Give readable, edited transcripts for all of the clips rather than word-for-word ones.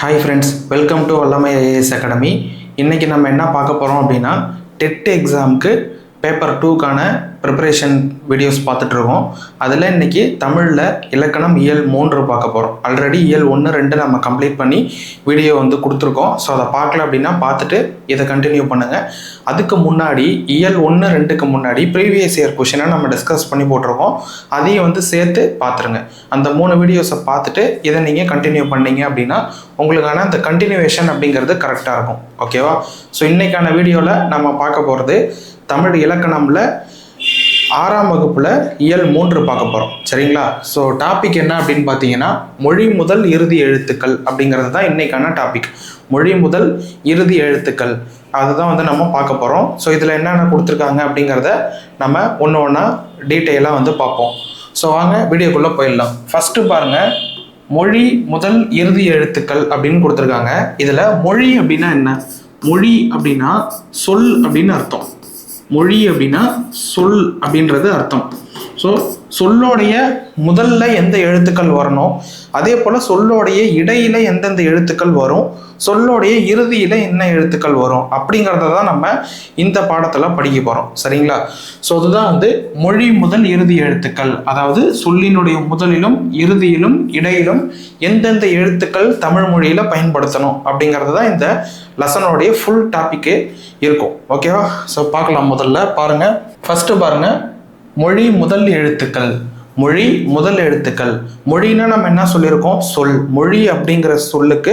Hi friends, welcome to வல்லமை IAS academy. இன்றைக்கி நம்ம என்ன பார்க்க போகிறோம் அப்படின்னா, டெட் எக்ஸாமுக்கு பேப்பர் 2க்கான ப்ரிப்பரேஷன் வீடியோஸ் பார்த்துட்ருக்கோம். அதில் இன்றைக்கி தமிழில் இலக்கணம் இயல் 3 பார்க்க போகிறோம். ஆல்ரெடி இயல் 1, 2 நம்ம கம்ப்ளீட் பண்ணி வீடியோ கொடுத்துருக்கோம். ஸோ அதை பார்க்கல அப்படின்னா பார்த்துட்டு இதை கண்டினியூ பண்ணுங்கள். அதுக்கு முன்னாடி இயல் 1, 2க்கு முன்னாடி ப்ரீவியஸ் இயர் கொஷினை நம்ம டிஸ்கஸ் பண்ணி போட்டிருக்கோம். அதையும் சேர்த்து பார்த்துருங்க. அந்த 3 வீடியோஸை பார்த்துட்டு இதை நீங்கள் கண்டினியூ பண்ணீங்க அப்படின்னா உங்களுக்கான அந்த கண்டினியூவேஷன் அப்படிங்கிறது கரெக்டாக இருக்கும். ஓகேவா? ஸோ இன்றைக்கான வீடியோவில் நம்ம பார்க்க போகிறது தமிழ் இலக்கணமில் 6ஆம் வகுப்பில் இயல் 3 பார்க்க போகிறோம். சரிங்களா? ஸோ டாபிக் என்ன அப்படின்னு பார்த்தீங்கன்னா, மொழி முதல் இறுதி எழுத்துக்கள் அப்படிங்கிறது தான் இன்றைக்கான டாபிக். மொழி முதல் இறுதி எழுத்துக்கள் அதுதான் நம்ம பார்க்க போகிறோம். ஸோ இதில் என்னென்ன கொடுத்துருக்காங்க அப்படிங்கிறத நம்ம ஒன்று ஒன்றா டீட்டெயிலாக பார்ப்போம். ஸோ வாங்க வீடியோக்குள்ளே போயிடலாம். ஃபஸ்ட்டு பாருங்கள், மொழி முதல் இறுதி எழுத்துக்கள் அப்படின்னு கொடுத்துருக்காங்க. இதில் மொழி அப்படின்னா என்ன? மொழி அப்படின்னா சொல் அப்படின்னு அர்த்தம். மொழி அப்படின்னா சொல் அப்படின்றது அர்த்தம். ஸோ சொல்லோடைய முதல்ல எந்த எழுத்துக்கள் வரணும், அதே போல் சொல்லோடைய இடையில எந்தெந்த எழுத்துக்கள் வரும், சொல்லோடைய இறுதியில் என்ன எழுத்துக்கள் வரும் அப்படிங்கிறத தான் நம்ம இந்த பாடத்தில் படிக்க போகிறோம். சரிங்களா? ஸோ அதுதான் மொழி முதல் இறுதி எழுத்துக்கள். அதாவது சொல்லினுடைய முதலிலும் இறுதியிலும் இடையிலும் எந்தெந்த எழுத்துக்கள் தமிழ் மொழியில் பயன்படுத்தணும் அப்படிங்கிறது தான் இந்த லெசனோடைய ஃபுல் டாப்பிக்கே இருக்கும். ஓகேவா? ஸோ பார்க்கலாம். முதல்ல பாருங்கள். ஃபஸ்ட்டு பாருங்கள், மொழி முதல் எழுத்துக்கள். மொழி முதல் எழுத்துக்கள். மொழின்னா நம்ம என்ன சொல்லியிருக்கோம்? சொல். மொழி அப்படிங்கிற சொல்லுக்கு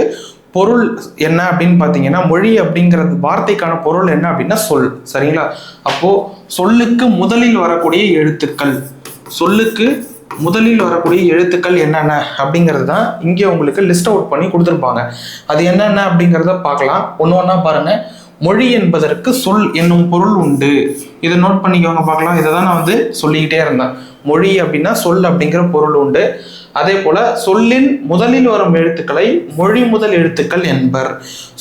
பொருள் என்ன அப்படின்னு பார்த்தீங்கன்னா, மொழி அப்படிங்கிறது வார்த்தைக்கான பொருள் என்ன அப்படின்னா சொல். சரிங்களா? அப்போது சொல்லுக்கு முதலில் வரக்கூடிய எழுத்துக்கள், சொல்லுக்கு முதலில் வரக்கூடிய எழுத்துக்கள் என்னென்ன அப்படிங்கிறது தான் இங்கே உங்களுக்கு லிஸ்ட் அவுட் பண்ணி கொடுத்துருப்பாங்க. அது என்னென்ன அப்படிங்கிறத பார்க்கலாம். ஒன்று ஒன்றா பாருங்கள். மொழி என்பதற்கு சொல் என்னும் பொருள் உண்டு. இதை நோட் பண்ணிக்கோங்க, பார்க்கலாம். இதை தான் நான் சொல்லிக்கிட்டே இருந்தேன். மொழி அப்படின்னா சொல் அப்படிங்கிற பொருள் உண்டு. அதே போல சொல்லின் முதலில் வரும் எழுத்துக்களை மொழி முதல் எழுத்துக்கள் என்பர்.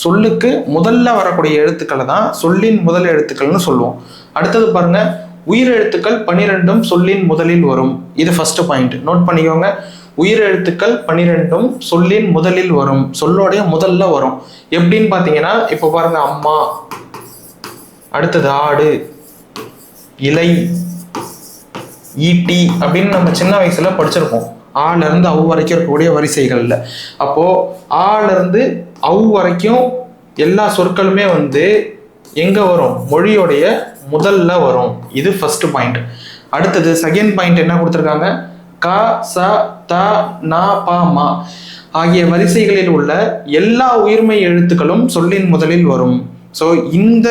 சொல்லுக்கு முதல்ல வரக்கூடிய எழுத்துக்களை தான் சொல்லின் முதல் எழுத்துக்கள்னு சொல்லுவோம். அடுத்தது பாருங்க, உயிர் எழுத்துக்கள் 12 சொல்லின் முதலில் வரும். இது ஃபர்ஸ்ட் பாயிண்ட், நோட் பண்ணிக்கோங்க. உயிர் எழுத்துக்கள் 12 சொல்லின் முதலில் வரும், சொல்லோடைய முதல்ல வரும். எப்படின்னு பார்த்தீங்கன்னா, இப்போ பாருங்க, அம்மா, அடுத்தது ஆடு, இலை, ஈட்டி அப்படின்னு நம்ம சின்ன வயசுல படிச்சிருப்போம். ஆல இருந்து அவ் வரைக்கும் இருக்கக்கூடிய வரிசைகள்ல. அப்போ ஆல இருந்து அவ் வரைக்கும் எல்லா சொற்களுமே எங்க வரும்? மொழியோடைய முதல்ல வரும். இது ஃபர்ஸ்ட் பாயிண்ட். அடுத்தது செகண்ட் பாயிண்ட் என்ன கொடுத்துருக்காங்க? க, ச, த, ந, ப, ம ஆகிய வரிசைகளில் உள்ள எல்லா உயிர்மை எழுத்துக்களும் சொல்லின் முதலில் வரும். ஸோ இந்த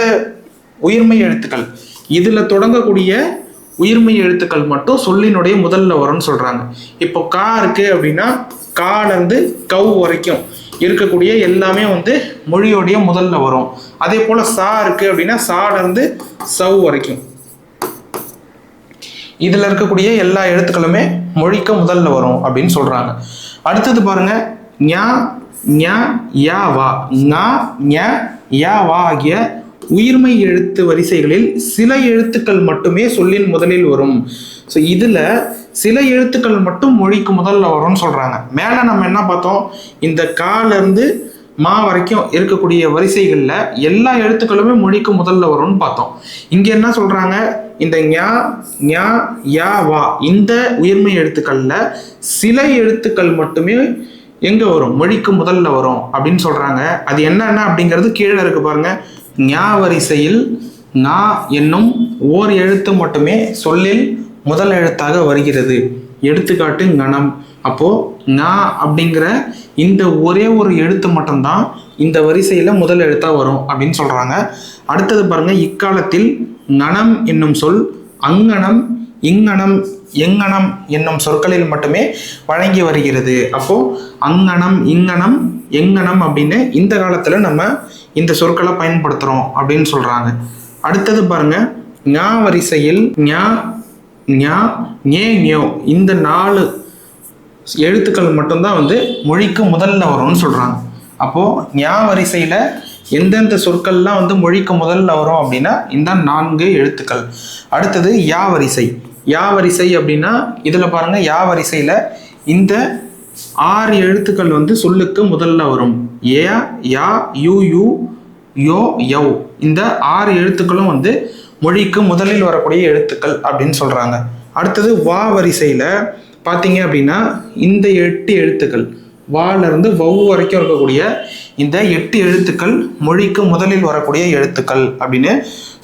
உயிர்மை எழுத்துக்கள், இதுல தொடங்கக்கூடிய உயிர்மை எழுத்துக்கள் மட்டும் சொல்லினுடைய முதல்ல வரும்னு சொல்றாங்க. இப்போ கா இருக்கு அப்படின்னா, கால இருந்து கவ் வரைக்கும் இருக்கக்கூடிய எல்லாமே மொழியோடைய முதல்ல வரும். அதே போல சா இருக்கு அப்படின்னா, சால இருந்து சவ் வரைக்கும் இதுல இருக்கக்கூடிய எல்லா எழுத்துக்களுமே மொழிக்கு முதல்ல வரும் அப்படின்னு சொல்றாங்க. அடுத்தது பாருங்க, ஞா, ஞ, யா, வா, ஞா, ஞ, யா, வா ஆகிய உயிர்மை எழுத்து வரிசைகளில் சில எழுத்துக்கள் மட்டுமே சொல்லின் முதலில் வரும். ஸோ இதுல சில எழுத்துக்கள் மட்டும் மொழிக்கு முதல்ல வரும்னு சொல்றாங்க. மேல நம்ம என்ன பார்த்தோம்? இந்த கால இருந்து மா வரைக்கும் இருக்கக்கூடிய வரிசைகள்ல எல்லா எழுத்துக்களுமே மொழிக்கு முதல்ல வரும்னு பார்த்தோம். இங்க என்ன சொல்றாங்க? இந்த ஞா, ஞா, யா, வா இந்த உயிர்மை எழுத்துக்கள்ல சில எழுத்துக்கள் மட்டுமே எங்க வரும்? மொழிக்கு முதல்ல வரும் அப்படின்னு சொல்றாங்க. அது என்னென்ன அப்படிங்கிறது கீழே இருக்கு பாருங்க. ஞா வரிசையில் நா என்னும் ஓர் எழுத்து மட்டுமே சொல்லில் முதல் எழுத்தாக வருகிறது. எடுத்துக்காட்டு கணம். அப்போ ஞா அப்படிங்கிற இந்த ஒரே ஒரு எழுத்து மட்டும்தான் இந்த வரிசையில முதல் எழுத்தா வரும் அப்படின்னு சொல்றாங்க. அடுத்தது பாருங்க, இக்காலத்தில் கணம் என்னும் சொல் அங்கணம், இங்கணம், எங்கணம் என்னும் சொற்களில் மட்டுமே வழங்கி வருகிறது. அப்போ அங்கணம், இங்கணம், எங்கணம் அப்படின்னு இந்த காலத்துல நம்ம இந்த சொற்களை பயன்படுத்துறோம் அப்படின்னு சொல்றாங்க. அடுத்தது பாருங்க, ஞா வரிசையில் ஞா, ஞா, ஞே, ஞோ இந்த 4 எழுத்துக்கள் மட்டும்தான் மொழிக்கு முதல்ல வரும்னு சொல்றாங்க. அப்போ ஞா வரிசையில எந்தெந்த சொற்கள்லாம் மொழிக்கு முதல்ல வரும் அப்படின்னா இந்த 4 எழுத்துக்கள். அடுத்தது யா வரிசை. யா வரிசை அப்படின்னா இதுல பாருங்க, யா வரிசையில இந்த 6 எழுத்துக்கள் சொல்லுக்கு முதல்ல வரும். ஏ யா யூ யூ யோ யவ் இந்த 6 எழுத்துக்களும் வந்து மொழிக்கு முதலில் வரக்கூடிய எழுத்துக்கள் அப்படின்னு சொல்கிறாங்க. அடுத்தது வா வரிசையில் பார்த்தீங்க அப்படின்னா இந்த 8 எழுத்துக்கள் வாலிருந்து வவ் வரைக்கும் இருக்கக்கூடிய இந்த 8 எழுத்துக்கள் மொழிக்கு முதலில் வரக்கூடிய எழுத்துக்கள் அப்படின்னு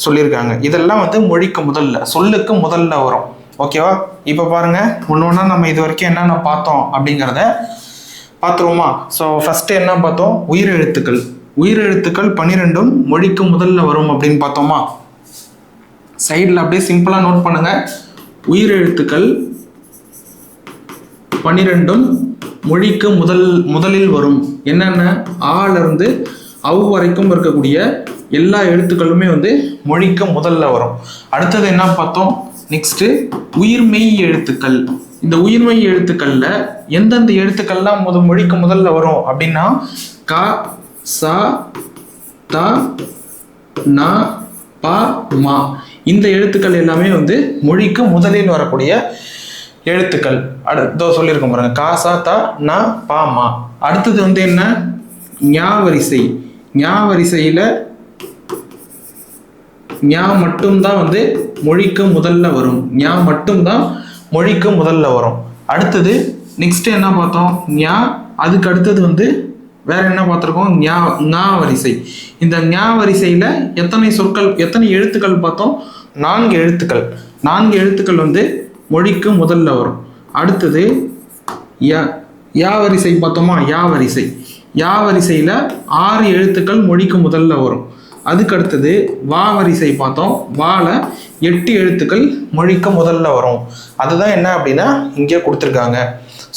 சொல்லியிருக்காங்க. இதெல்லாம் வந்து மொழிக்கு முதல்ல சொல்லுக்கு முதல்ல வரும். ஓகேவா? இப்போ பாருங்க ஒன்று ஒன்றா நம்ம இது வரைக்கும் என்னென்ன பார்த்தோம் அப்படிங்கிறத பார்த்துருவோமா? ஸோ ஃபஸ்ட்டு என்ன பார்த்தோம்? உயிரெழுத்துக்கள். உயிரெழுத்துக்கள் 12ம் மொழிக்கு முதல்ல வரும் அப்படின்னு பார்த்தோமா? சைடில் அப்படியே சிம்பிளாக நோட் பண்ணுங்க. உயிரெழுத்துக்கள் 12ம் மொழிக்கு முதலில் வரும். என்னென்ன? ஆலிருந்து அவ் வரைக்கும் இருக்கக்கூடிய எல்லா எழுத்துக்களுமே வந்து மொழிக்கு முதல்ல வரும். அடுத்தது என்ன பார்த்தோம்? நெக்ஸ்ட் உயிர்மெய் எழுத்துக்கள். இந்த உயிர்மெய் எழுத்துக்கள்ல எந்தெந்த எழுத்துக்கள்லாம் மொழிக்கு முதல்ல வரும் அப்படின்னா க ச த ந ப மா இந்த எழுத்துக்கள் எல்லாமே வந்து மொழிக்கு முதலில் வரக்கூடிய எழுத்துக்கள். அடுத்தோ சொல்லியிருக்கோம் பாருங்க, கா சா த ந ப மா. அடுத்தது வந்து என்ன? ஞா வரிசை. ஞா வரிசையில ஞா மட்டும்தான் வந்து மொழிக்கு முதல்ல வரும். ஞா மட்டும்தான் மொழிக்கு முதல்ல வரும். அடுத்தது நெக்ஸ்ட் என்ன பார்த்தோம்? ஞா. அதுக்கு அடுத்தது வந்து வேற என்ன பார்த்துருக்கோம்? ஞா வரிசை. இந்த ஞா வரிசையில எத்தனை சொற்கள், எத்தனை எழுத்துக்கள் பார்த்தோம்? 4 எழுத்துக்கள். 4 எழுத்துக்கள் வந்து மொழிக்கு முதல்ல வரும். அடுத்தது யா வரிசை பார்த்தோமா? யா வரிசை. யா வரிசையில 6 எழுத்துக்கள் மொழிக்கு முதல்ல வரும். அதுக்கு அடுத்தது வா வரிசை பார்த்தோம். வால 8 எழுத்துக்கள் மொழிக்கு முதல்ல வரும். அதுதான் என்ன அப்படின்னா இங்கே கொடுத்துருக்காங்க.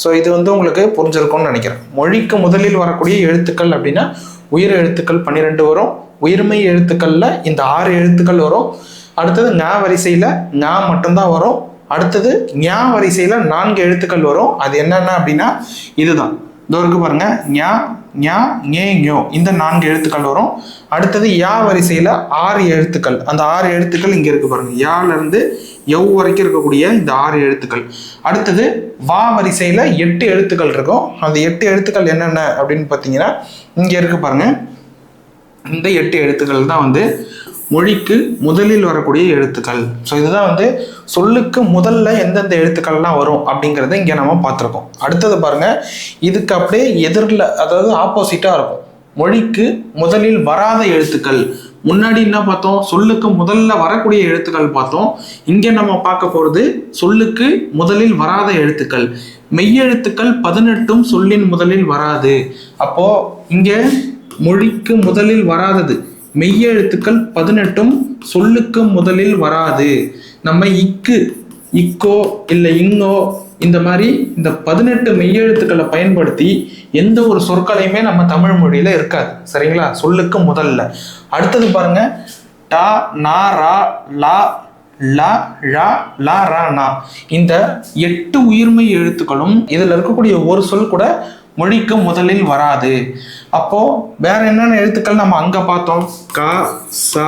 ஸோ இது வந்து உங்களுக்கு புரிஞ்சிருக்கும்னு நினைக்கிறேன். மொழிக்கு முதலில் வரக்கூடிய எழுத்துக்கள் அப்படின்னா உயிர் எழுத்துக்கள் 12 வரும். உயிர்மெய் எழுத்துக்கள்ல இந்த 6 எழுத்துக்கள் வரும். அடுத்தது ஞா வரிசையில ஞா மட்டும்தான் வரும். அடுத்தது ஞா வரிசையில 4 எழுத்துக்கள் வரும். அது என்னென்ன அப்படின்னா இதுதான் இருக்கு பாருங்க, ஞா ஞா ஞே ஞோ இந்த 4 எழுத்துக்கள் வரும். அடுத்தது யா வரிசையில 6 எழுத்துக்கள். அந்த 6 எழுத்துக்கள் இங்க இருக்கு பாருங்க, யால இருந்து எவ் வரைக்கும் இருக்கக்கூடிய இந்த 6 எழுத்துக்கள். அடுத்தது வா வரிசையில 8 எழுத்துக்கள் இருக்கும். அந்த 8 எழுத்துக்கள் என்னென்ன அப்படின்னு பார்த்தீங்கன்னா இங்க இருக்கு பாருங்க, இந்த 8 எழுத்துக்கள் தான் வந்து மொழிக்கு முதலில் வரக்கூடிய எழுத்துக்கள். ஸோ இதுதான் வந்து சொல்லுக்கு முதல்ல எந்தெந்த எழுத்துக்கள்லாம் வரும் அப்படிங்கிறத இங்கே நம்ம பார்த்துருக்கோம். அடுத்தது பாருங்க, இதுக்கு அப்படியே எதிரில், அதாவது ஆப்போசிட்டாக இருக்கும். மொழிக்கு முதலில் வராத எழுத்துக்கள். முன்னாடி என்ன பார்த்தோம்? சொல்லுக்கு முதல்ல வரக்கூடிய எழுத்துக்கள் பார்த்தோம். இங்கே நம்ம பார்க்க போகிறது சொல்லுக்கு முதலில் வராத எழுத்துக்கள். மெய்யெழுத்துக்கள் 18ம் சொல்லின் முதலில் வராது. அப்போ இங்கே மொழிக்கு முதலில் வராதது மெய்யெழுத்துக்கள் 18ம் சொல்லுக்கு முதலில் வராது. நம்ம இக்கு, இக்கோ இல்லை இங்கோ இந்த மாதிரி இந்த 18 மெய்யெழுத்துக்களை பயன்படுத்தி எந்த ஒரு சொற்களையுமே நம்ம தமிழ் மொழியில இருக்காது. சரிங்களா? சொல்லுக்கு முதல்ல. அடுத்தது பாருங்க, டா நா ரா லா லா ழா லா ரா நா இந்த 8 உயிர்மெய் எழுத்துக்களும் இதுல இருக்கக்கூடிய ஒரு சொல் கூட மொழிக்கு முதலில் வராது. அப்போ வேற என்னென்ன எழுத்துக்கள் நம்ம அங்க பார்த்தோம்? க ச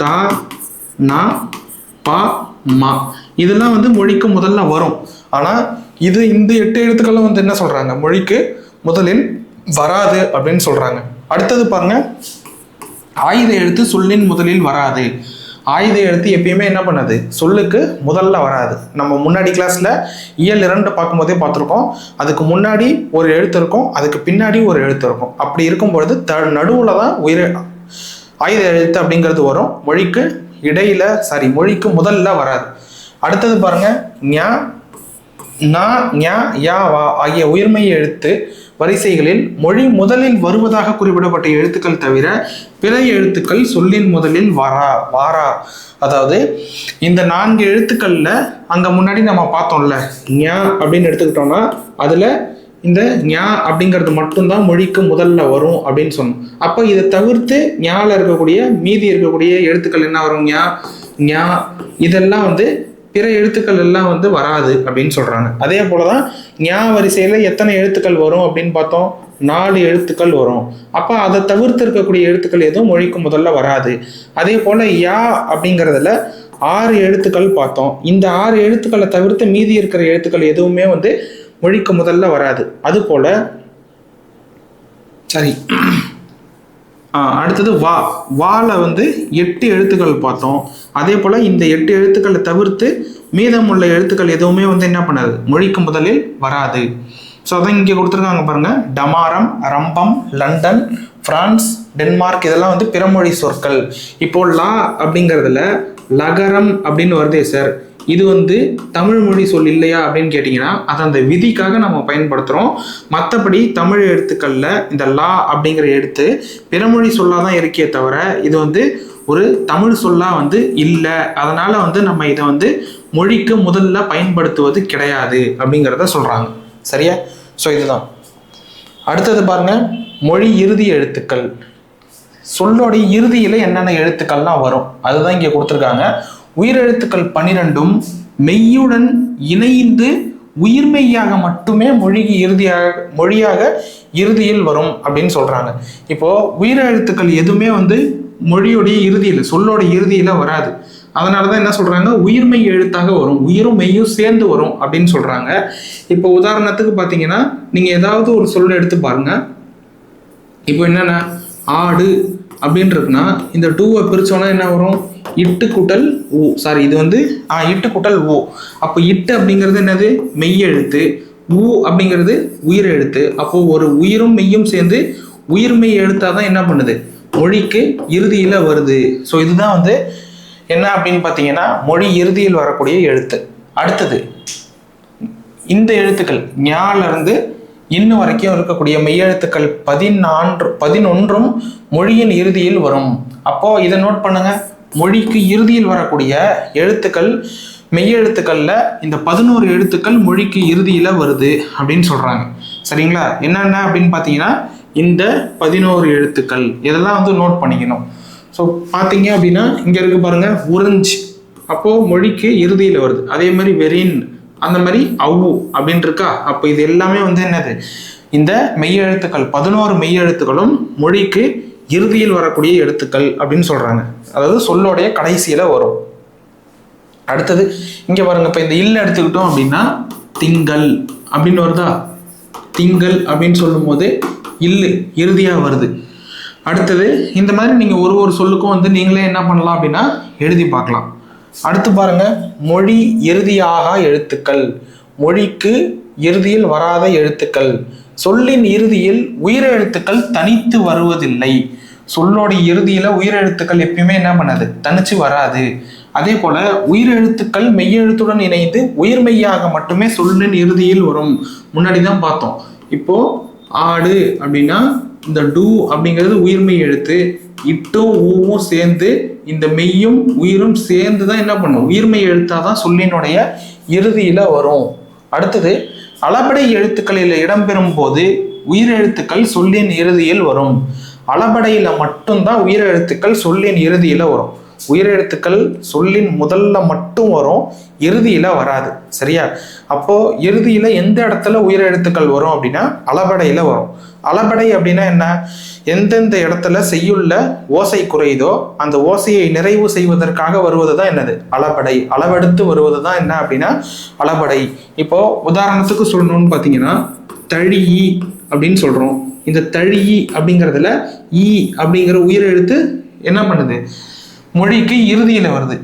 த ந ப ம இதெல்லாம் வந்து மொழிக்கு முதல்ல வரும். ஆனா இது இந்த 8 எழுத்துக்களும் வந்து என்ன சொல்றாங்க? மொழிக்கு முதலில் வராது அப்படின்னு சொல்றாங்க. அடுத்தது பாருங்க, ஆயுத எழுத்து சொல்லின் முதலில் வராது. ஆயுத எழுத்து எப்பயுமே என்ன பண்ணது? சொல்லுக்கு முதல்ல வராது. நம்ம முன்னாடி கிளாஸ்ல இயல் 2 பார்க்கும்போதே பார்த்துருக்கோம். அதுக்கு முன்னாடி ஒரு எழுத்து இருக்கும், அதுக்கு பின்னாடி ஒரு எழுத்து இருக்கும். அப்படி இருக்கும்பொழுது நடுவுல தான் ஆயுத எழுத்து அப்படிங்கிறது வரும். மொழிக்கு இடையில, மொழிக்கு முதல்ல வராது. அடுத்தது பாருங்க, ஞா நா ஞா யா வா ஆகிய உயிர்மெய் எழுத்து வரிசைகளில் மொழி முதலில் வருவதாக குறிப்பிடப்பட்ட எழுத்துக்கள் தவிர பிற எழுத்துக்கள் சொல்லின் முதலில் வாரா. அதாவது இந்த 4 எழுத்துக்கள்ல அங்க முன்னாடி நம்ம பார்த்தோம்ல, ஞா அப்படின்னு எடுத்துக்கிட்டோம்னா அதுல இந்த ஞா அப்படிங்கிறது மட்டும்தான் மொழிக்கு முதல்ல வரும் அப்படின்னு சொன்னோம். அப்போ இதை தவிர்த்து ஞால இருக்கக்கூடிய மீதி இருக்கக்கூடிய எழுத்துக்கள் என்ன வரும்? ஞா ஞா இதெல்லாம் வந்து பிற எழுத்துக்கள் எல்லாம் வந்து வராது அப்படின்னு சொல்றாங்க. அதே போலதான் ஞா வரிசையில எத்தனை எழுத்துக்கள் வரும் அப்படின்னு பார்த்தோம்? 4 எழுத்துக்கள் வரும். அப்ப அதை தவிர்த்து இருக்கக்கூடிய எழுத்துக்கள் எதுவும் மொழிக்கு முதல்ல வராது. அதே போல யா அப்படிங்கிறதுல 6 எழுத்துக்கள் பார்த்தோம். இந்த 6 எழுத்துக்களை தவிர்த்து மீதி இருக்கிற எழுத்துக்கள் எதுவுமே வந்து மொழிக்கு முதல்ல வராது. அது போல சரி. அடுத்தது வால வந்து 8 எழுத்துக்கள் பார்த்தோம். அதே போல் இந்த 8 எழுத்துக்களை தவிர்த்து மீதமுள்ள எழுத்துக்கள் எதுவுமே வந்து என்ன பண்ணாது, மொழிக்கு முதலில் வராது. ஸோ அதான் இங்கே கொடுத்துருக்காங்க பாருங்கள். டமாரம், ரம்பம், லண்டன், பிரான்ஸ், டென்மார்க் இதெல்லாம் வந்து பிறமொழி சொற்கள். இப்போ லா அப்படிங்கிறதுல லகரம் அப்படின்னு வருதே சார், இது வந்து தமிழ் மொழி சொல் இல்லையா அப்படின்னு கேட்டிங்கன்னா அது அந்த விதிக்காக நம்ம பயன்படுத்துகிறோம். மற்றபடி தமிழ் எழுத்துக்களில் இந்த லா அப்படிங்கிற எழுத்து பிறமொழி சொல்லாக தான் இருக்கே தவிர இது வந்து ஒரு தமிழ் சொல்லாக வந்து இல்லை. அதனால் வந்து நம்ம இதை வந்து மொழிக்கு முதல்ல பயன்படுத்துவது கிடையாது அப்படிங்கிறத சொல்கிறாங்க. சரியா? ஸோ இதுதான். அடுத்தது பாருங்கள், மொழி இறுதி எழுத்துக்கள். சொல்லோடைய இறுதியில் என்னென்ன எழுத்துக்கள்லாம் வரும் அதுதான் இங்கே கொடுத்துருக்காங்க. உயிரெழுத்துக்கள் 12ம் மெய்யுடன் இணைந்து உயிர்மெய்யாக மட்டுமே மொழியாக இறுதியில் வரும் அப்படின்னு சொல்றாங்க. இப்போ உயிரெழுத்துக்கள் எதுவுமே வந்து மொழியோடைய இறுதியில், சொல்லோட இறுதியில வராது. அதனாலதான் என்ன சொல்றாங்க, உயிர்மெய் எழுத்தாக வரும், உயிரும் மெய்யும் சேர்ந்து வரும் அப்படின்னு சொல்றாங்க. இப்போ உதாரணத்துக்கு பாத்தீங்கன்னா நீங்க ஏதாவது ஒரு சொல்ல எடுத்து பாருங்க. இப்போ என்னென்ன ஆடு அப்படின்னு இருக்குன்னா இந்த டூவை பிரிச்சோன்னா என்ன வரும், இட்டு கூட்டல் ஊ. சாரி, இது வந்து இட்டு கூட்டல் ஊ. அப்போ இட்டு அப்படிங்கிறது என்னது, மெய் எழுத்து. ஊ அப்படிங்கிறது உயிர் எழுத்து. அப்போ ஒரு உயிரும் மெய்யும் சேர்ந்து உயிர்மெய் எழுத்தாக தான் என்ன பண்ணுது, மொழிக்கு இறுதியில் வருது. ஸோ இதுதான் வந்து என்ன அப்படின்னு பார்த்தீங்கன்னா மொழி இறுதியில் வரக்கூடிய எழுத்து. அடுத்தது இந்த எழுத்துக்கள் ஞாலிருந்து இன்னும் வரைக்கும் இருக்கக்கூடிய மெய்யெழுத்துக்கள் 11ம் மொழியின் இறுதியில் வரும். அப்போ இதை நோட் பண்ணுங்க, மொழிக்கு இறுதியில் வரக்கூடிய எழுத்துக்கள் மெய்யெழுத்துக்கள்ல இந்த 11 எழுத்துக்கள் மொழிக்கு இறுதியில வருது அப்படின்னு சொல்றாங்க. சரிங்களா? என்னென்ன அப்படின்னு பார்த்தீங்கன்னா இந்த 11 எழுத்துக்கள் இதெல்லாம் வந்து நோட் பண்ணிக்கணும். ஸோ பார்த்தீங்க அப்படின்னா இங்க இருக்கு பாருங்க, உறிஞ்ச், அப்போ மொழிக்கு இறுதியில் வருது. அதே மாதிரி வெறின், அந்த மாதிரி அவ்வு அப்படின்னு இருக்கா. அப்போ இது எல்லாமே வந்து என்னது, இந்த மெய்யெழுத்துக்கள் 11 மெய்யெழுத்துக்களும் மொழிக்கு இறுதியில் வரக்கூடிய எழுத்துக்கள் அப்படின்னு சொல்றாங்க. அதாவது சொல்லோடைய கடைசியில வரும். அடுத்தது இங்க பாருங்க, இப்ப இந்த இல்ல எடுத்துக்கிட்டோம் அப்படின்னா திங்கள் அப்படின்னு வருதா. திங்கள் அப்படின்னு சொல்லும் போது இல்லு இறுதியா வருது. அடுத்தது இந்த மாதிரி நீங்க ஒரு சொல்லுக்கும் வந்து நீங்களே என்ன பண்ணலாம் அப்படின்னா எழுதி பார்க்கலாம். அடுத்து பாருங்க, மொழி இறுதியாக எழுத்துக்கள், மொழிக்கு இறுதியில் வராத எழுத்துக்கள். சொல்லின் இறுதியில் உயிரெழுத்துக்கள் தனித்து வருவதில்லை. சொல்லோட இறுதியில உயிரெழுத்துக்கள் எப்பயுமே என்ன பண்ணாது, தனிச்சு வராது. அதே போல உயிரெழுத்துக்கள் மெய்யெழுத்துடன் இணைந்து உயிர்மெய்யாக மட்டுமே சொல்லின் இறுதியில் வரும். முன்னாடி தான் பார்த்தோம். இப்போ ஆடு அப்படின்னா இந்த டூ அப்படிங்கிறது உயிர்மெய் எழுத்து. இட்டும் ஊவும் சேர்ந்து இந்த மெய்யும் உயிரும் சேர்ந்து தான் என்ன பண்ணும், உயிர்மெய் எழுத்தாதான் சொல்லினுடைய இறுதியில வரும். அடுத்தது அளபடை எழுத்துக்களில் இடம்பெறும் போது உயிரெழுத்துக்கள் சொல்லின் இறுதியில் வரும். அளபடையில மட்டும்தான் உயிரெழுத்துக்கள் சொல்லின் இறுதியில வரும். உயிரெழுத்துக்கள் சொல்லின் முதல்ல மட்டும் வரும், இறுதியில வராது. சரியா? அப்போ இறுதியில எந்த இடத்துல உயிரெழுத்துக்கள் வரும் அப்படின்னா அளபடையில வரும். அளபடை அப்படின்னா என்ன, எந்தெந்த இடத்துல செய்யுள்ள ஓசை குறையுதோ அந்த ஓசையை நிறைவு செய்வதற்காக வருவதுதான் என்னது, அளபடை. அளவெடுத்து வருவது தான் என்ன அப்படின்னா அளபடை. இப்போ உதாரணத்துக்கு சொல்லணும்னு பார்த்தீங்கன்னா தழியி அப்படின்னு சொல்றோம். இந்த தழியி அப்படிங்கிறதுல ஈ அப்படிங்கிற உயிரெழுத்து என்ன பண்ணுது, மொழிக்கு இறுதியில வருது.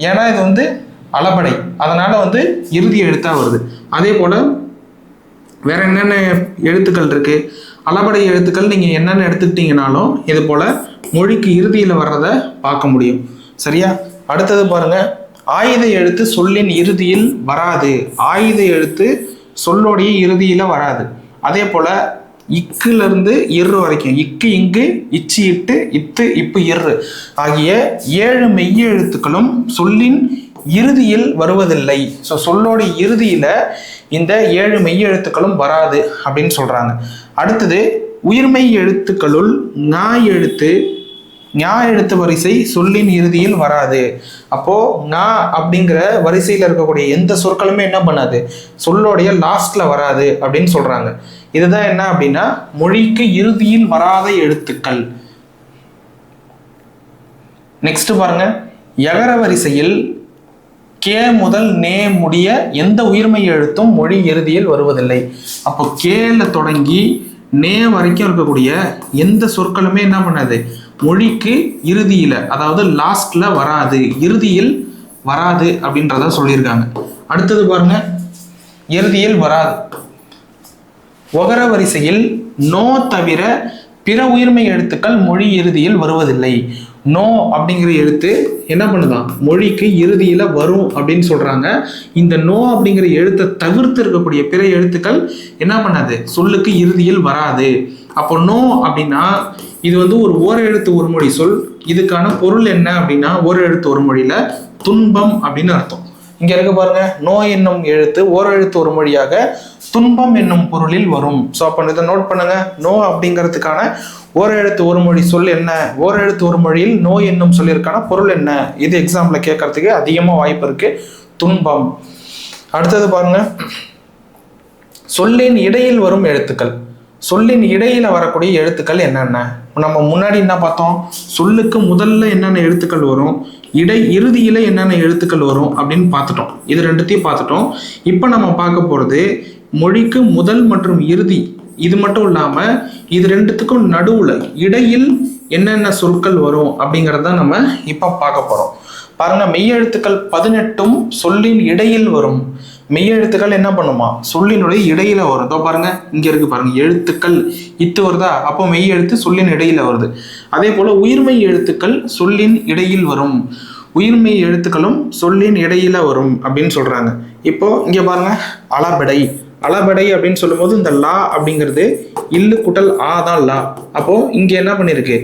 ஏன்னா இது வந்து அளபடை, அதனால வந்து இறுதி எழுத்தா வருது. அதே போல வேற என்னென்ன எழுத்துக்கள் இருக்கு, அளபடை எழுத்துக்கள் நீங்க என்னென்ன எடுத்துக்கிட்டீங்கனாலும் இது போல மொழிக்கு இறுதியில வர்றத பார்க்க முடியும். சரியா? அடுத்தது பாருங்க, ஆயுத எழுத்து சொல்லின் இறுதியில் வராது. ஆயுத எழுத்து சொல்லோடைய இறுதியில வராது. அதே போல இக்குல இருந்து இரு வரைக்கும், இக்கு இங்கு இச்சு இட்டு இத்து இப்பு இரு ஆகிய 7 மெய்ய எழுத்துக்களும் சொல்லின் இறுதியில் வருவதில்லை. ஸோ சொல்லோட இறுதியில இந்த 7 மெய்ய எழுத்துக்களும் வராது அப்படின்னு சொல்றாங்க. அடுத்தது உயிர்மெய் எழுத்துக்களுள் ஞா எழுத்து வரிசை சொல்லின் இறுதியில் வராது. அப்போ ஞா அப்படிங்கிற வரிசையில் இருக்கக்கூடிய எந்த சொற்களுமே என்ன பண்ணாது, சொல்லோடைய லாஸ்ட்ல வராது அப்படின்னு சொல்றாங்க. இதுதான் என்ன அப்படின்னா மொழிக்கு இறுதியில் வராத எழுத்துக்கள். நெக்ஸ்ட் பாருங்க, யகர வரிசையில் கே முதல் நே முடிய எந்த உயிர்மெய் எழுத்தும் மொழி இறுதியில் வருவதில்லை. அப்போ கேல தொடங்கி நே வரைக்கும் இருக்கக்கூடிய எந்த சொற்களுமே என்ன பண்ணாது, மொழிக்கு இறுதியில், அதாவது லாஸ்ட்ல வராது, இறுதியில் வராது அப்படின்றத சொல்லியிருக்காங்க. அடுத்தது பாருங்க, இறுதியில் வராது. ஒகர வரிசையில் நோ தவிர பிற உயிர்மை எழுத்துக்கள் மொழி இறுதியில் வருவதில்லை. நோ அப்படிங்கிற எழுத்து என்ன பண்ணுதான், மொழிக்கு இறுதியில வரும் அப்படின்னு சொல்றாங்க. இந்த நோ அப்படிங்கிற எழுத்தை தவிர்த்து இருக்கக்கூடிய பிற எழுத்துக்கள் என்ன பண்ணாது, சொல்லுக்கு இறுதியில் வராது. அப்போ நோ அப்படின்னா இது வந்து ஒரு ஓர் எழுத்து ஒரு மொழி சொல். இதுக்கான பொருள் என்ன அப்படின்னா, ஒரு எழுத்து ஒரு மொழியில துன்பம் அப்படின்னு அர்த்தம். இங்க இருக்க பாருங்க, நோ என்னும் எழுத்து ஓர் எழுத்து ஒரு மொழியாக துன்பம் என்னும் பொருளில் வரும். ஸோ அப்போ இதை நோட் பண்ணுங்க. நோ அப்படிங்கிறதுக்கான ஓர் எழுத்து ஒரு மொழி சொல் என்ன, ஓர் எழுத்து ஒரு மொழியில் நோ என்னும் சொல்லியிருக்கான பொருள் என்ன, இது எக்ஸாம்பிள் கேட்கறதுக்கு அதிகமாக வாய்ப்பு இருக்கு, துன்பம். அடுத்தது பாருங்க, சொல்லின் இடையில் வரும் எழுத்துக்கள். சொல்லின் இடையில வரக்கூடிய எழுத்துக்கள் என்னென்ன? நம்ம முன்னாடி என்ன பார்த்தோம், சொல்லுக்கு முதல்ல என்னென்ன எழுத்துக்கள் வரும், இறுதியில என்னென்ன எழுத்துக்கள் வரும் அப்படின்னு பார்த்துட்டோம். இது ரெண்டுத்தையும் பார்த்துட்டோம். இப்போ நம்ம பார்க்க போறது மொழிக்கு முதல் மற்றும் இறுதி. இது மட்டும் இல்லாம இது ரெண்டுத்துக்கும் நடுவுல இடையில் என்னென்ன சொற்கள் வரும் அப்படிங்கறத நம்ம இப்ப பார்க்க போறோம். பாருங்க, மெய்யெழுத்துக்கள் 18 சொல்லின் இடையில் வரும். மெய்யெழுத்துக்கள் என்ன பண்ணுமா, சொல்லினுடைய இடையில வரும். இதோ பாருங்க, இங்க இருக்கு பாருங்க, எழுத்துக்கள் இத்து வருதா, அப்போ மெய் எழுத்து சொல்லின் இடையில வருது. அதே போல உயிர்மெய் எழுத்துக்கள் சொல்லின் இடையில் வரும். உயிர்மெய் எழுத்துக்களும் சொல்லின் இடையில வரும் அப்படின்னு சொல்றாங்க. இப்போ இங்க பாருங்க, அளபடை. அளபடை அப்படின்னு சொல்லும் போது இந்த லா அப்படிங்கிறது இல்லு குட்டல் ஆ தான் லா. அப்போ இங்க என்ன பண்ணிருக்கு,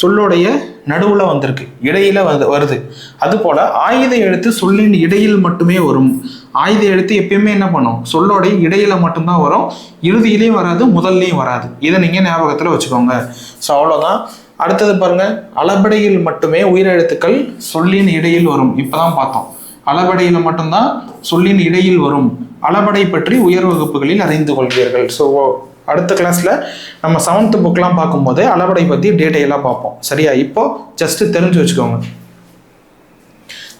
சொல்லோடைய நடுவுல வந்திருக்கு, இடையில வருது. அது போல ஆயுத எழுத்து சொல்லின் இடையில் மட்டுமே வரும். ஆயுத எழுத்து எப்பயுமே என்ன பண்ணும், சொல்லோடைய இடையில மட்டும்தான் வரும், இறுதியிலையும் வராது, முதல்லையும் வராது. இதை நீங்க ஞாபகத்துல வச்சுக்கோங்க. ஸோ அவ்வளோதான். அடுத்தது பாருங்க, அளபடையில் மட்டுமே உயிரெழுத்துக்கள் சொல்லின் இடையில் வரும். இப்பதான் பார்த்தோம், அளபடையில மட்டும்தான் சொல்லின் இடையில் வரும். அளபடை பற்றி உயர் வகுப்புகளில் அறிந்து கொள்வீர்கள். ஸோ அடுத்த கிளாஸ்ல நம்ம 7th புக்லாம் பார்க்கும்போது அளபடை பற்றி டீட்டெயிலாக பார்ப்போம். சரியா? இப்போ ஜஸ்ட் தெரிஞ்சு வச்சுக்கோங்க,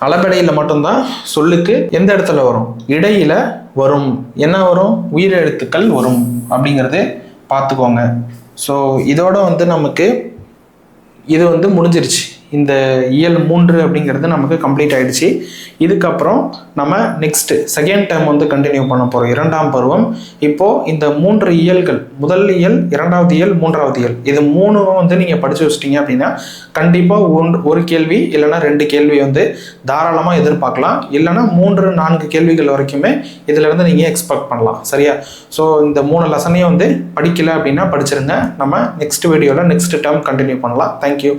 அளபடையில் மட்டும்தான் சொல்லுக்கு எந்த இடத்துல வரும், இடையில வரும், என்ன வரும், உயிரெழுத்துக்கள் வரும் அப்படிங்கிறது பார்த்துக்கோங்க. ஸோ இதோட வந்து நமக்கு இது வந்து முடிஞ்சிருச்சு. இந்த இயல் 3 அப்படிங்கிறது நமக்கு கம்ப்ளீட் ஆயிடுச்சு. இதுக்கப்புறம் நம்ம நெக்ஸ்ட் செகண்ட் டேர்ம் வந்து கண்டினியூ பண்ண போகிறோம், 2ஆம் பருவம். இப்போ இந்த 3 இயல்கள், முதல் இயல், 2வது இயல், 3வது இயல், இது 3 வந்து நீங்கள் படித்து வச்சிட்டீங்க அப்படின்னா கண்டிப்பாக ஒரு கேள்வி இல்லைன்னா 2 கேள்வி வந்து தாராளமாக எதிர்பார்க்கலாம். இல்லைன்னா 3-4 கேள்விகள் வரைக்குமே இதிலிருந்து நீங்கள் எக்ஸ்பெக்ட் பண்ணலாம். சரியா? ஸோ இந்த 3 லெசனையும் வந்து படிக்கல அப்படின்னா படிச்சிருங்க. நம்ம நெக்ஸ்ட் வீடியோவில் நெக்ஸ்ட் டேர்ம் கண்டினியூ பண்ணலாம். தேங்க்யூ.